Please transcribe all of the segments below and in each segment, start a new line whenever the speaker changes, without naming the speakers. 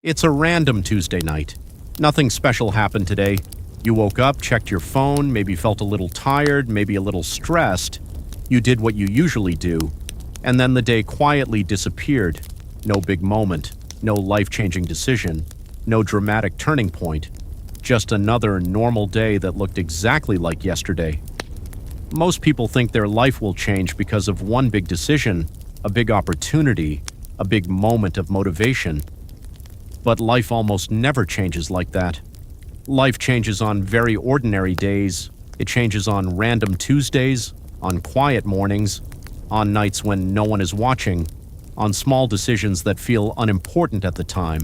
It's a random Tuesday night. Nothing special happened today. You woke up, checked your phone, maybe felt a little tired, maybe a little stressed. You did what you usually do. And then the day quietly disappeared. No big moment, no life-changing decision, no dramatic turning point. Just another normal day that looked exactly like yesterday. Most people think their life will change because of one big decision, a big opportunity, a big moment of motivation. But life almost never changes like that. Life changes on very ordinary days. It changes on random Tuesdays, on quiet mornings, on nights when no one is watching, on small decisions that feel unimportant at the time.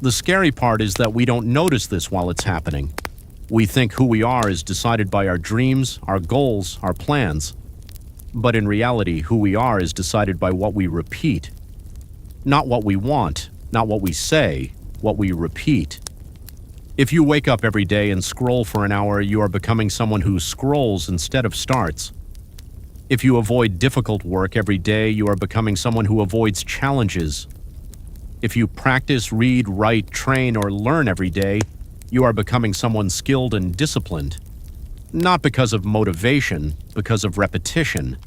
The scary part is that we don't notice this while it's happening. We think who we are is decided by our dreams, our goals, our plans. But in reality, who we are is decided by what we repeat. Not what we want, not what we say, what we repeat. If you wake up every day and scroll for an hour, you are becoming someone who scrolls instead of starts. If you avoid difficult work every day, you are becoming someone who avoids challenges. If you practice, read, write, train, or learn every day, you are becoming someone skilled and disciplined. Not because of motivation, because of repetition.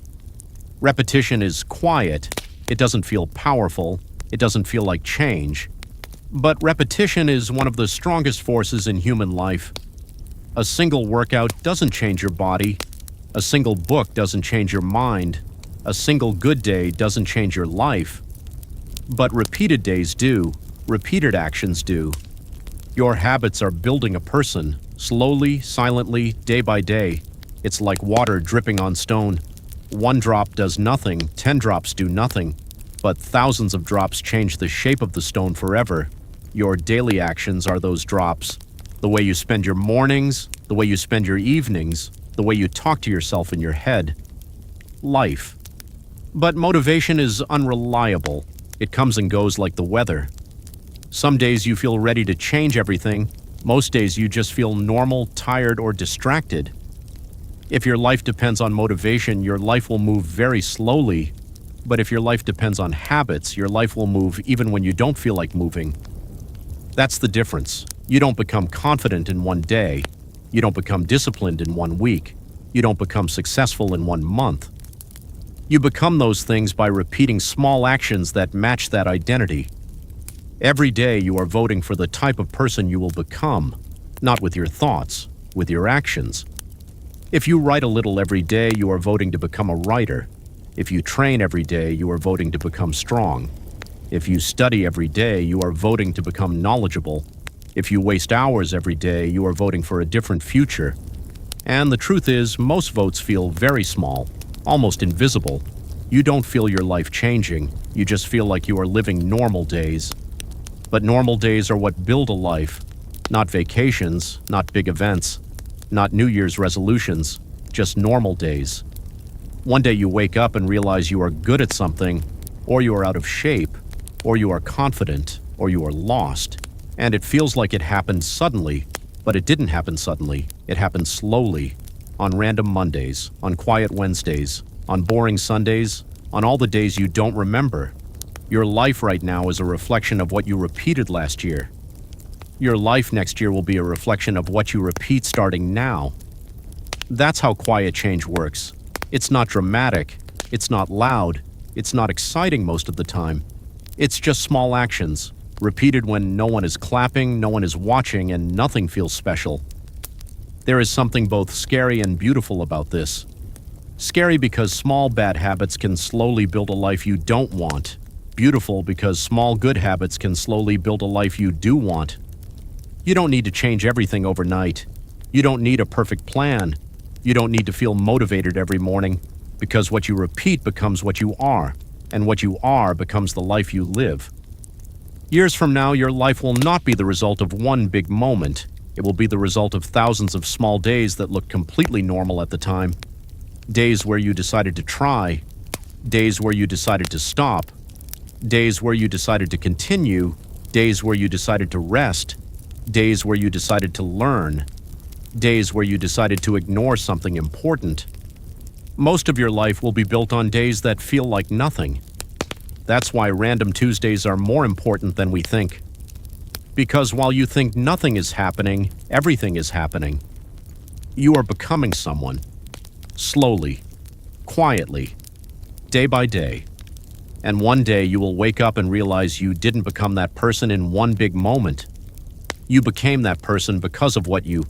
Repetition is quiet. It doesn't feel powerful. It doesn't feel like change. But repetition is one of the strongest forces in human life. A single workout doesn't change your body. A single book doesn't change your mind. A single good day doesn't change your life. But repeated days do. Repeated actions do. Your habits are building a person, slowly, silently, day by day. It's like water dripping on stone. One drop does nothing, 10 drops do nothing. But thousands of drops change the shape of the stone forever. Your daily actions are those drops. The way you spend your mornings, the way you spend your evenings, the way you talk to yourself in your head. Life. But motivation is unreliable. It comes and goes like the weather. Some days you feel ready to change everything. Most days you just feel normal, tired, or distracted. If your life depends on motivation, your life will move very slowly. But if your life depends on habits, your life will move even when you don't feel like moving. That's the difference. You don't become confident in one day. You don't become disciplined in 1 week. You don't become successful in 1 month. You become those things by repeating small actions that match that identity. Every day you are voting for the type of person you will become, not with your thoughts, with your actions. If you write a little every day, you are voting to become a writer. If you train every day, you are voting to become strong. If you study every day, you are voting to become knowledgeable. If you waste hours every day, you are voting for a different future. And the truth is, most votes feel very small, almost invisible. You don't feel your life changing. You just feel like you are living normal days. But normal days are what build a life. Not vacations, not big events, not New Year's resolutions, just normal days. One day you wake up and realize you are good at something, or you are out of shape, or you are confident, or you are lost. And it feels like it happened suddenly, but it didn't happen suddenly. It happened slowly, on random Mondays, on quiet Wednesdays, on boring Sundays, on all the days you don't remember. Your life right now is a reflection of what you repeated last year. Your life next year will be a reflection of what you repeat starting now. That's how quiet change works. It's not dramatic, it's not loud, it's not exciting most of the time. It's just small actions, repeated when no one is clapping, no one is watching, and nothing feels special. There is something both scary and beautiful about this. Scary because small bad habits can slowly build a life you don't want. Beautiful because small good habits can slowly build a life you do want. You don't need to change everything overnight. You don't need a perfect plan. You don't need to feel motivated every morning, because what you repeat becomes what you are, and what you are becomes the life you live. Years from now, your life will not be the result of one big moment. It will be the result of thousands of small days that look completely normal at the time. Days where you decided to try, days where you decided to stop, days where you decided to continue, days where you decided to rest, days where you decided to learn, days where you decided to ignore something important. Most of your life will be built on days that feel like nothing. That's why random Tuesdays are more important than we think. Because while you think nothing is happening, everything is happening. You are becoming someone. Slowly, quietly, day by day. And one day you will wake up and realize you didn't become that person in one big moment. You became that person because of what you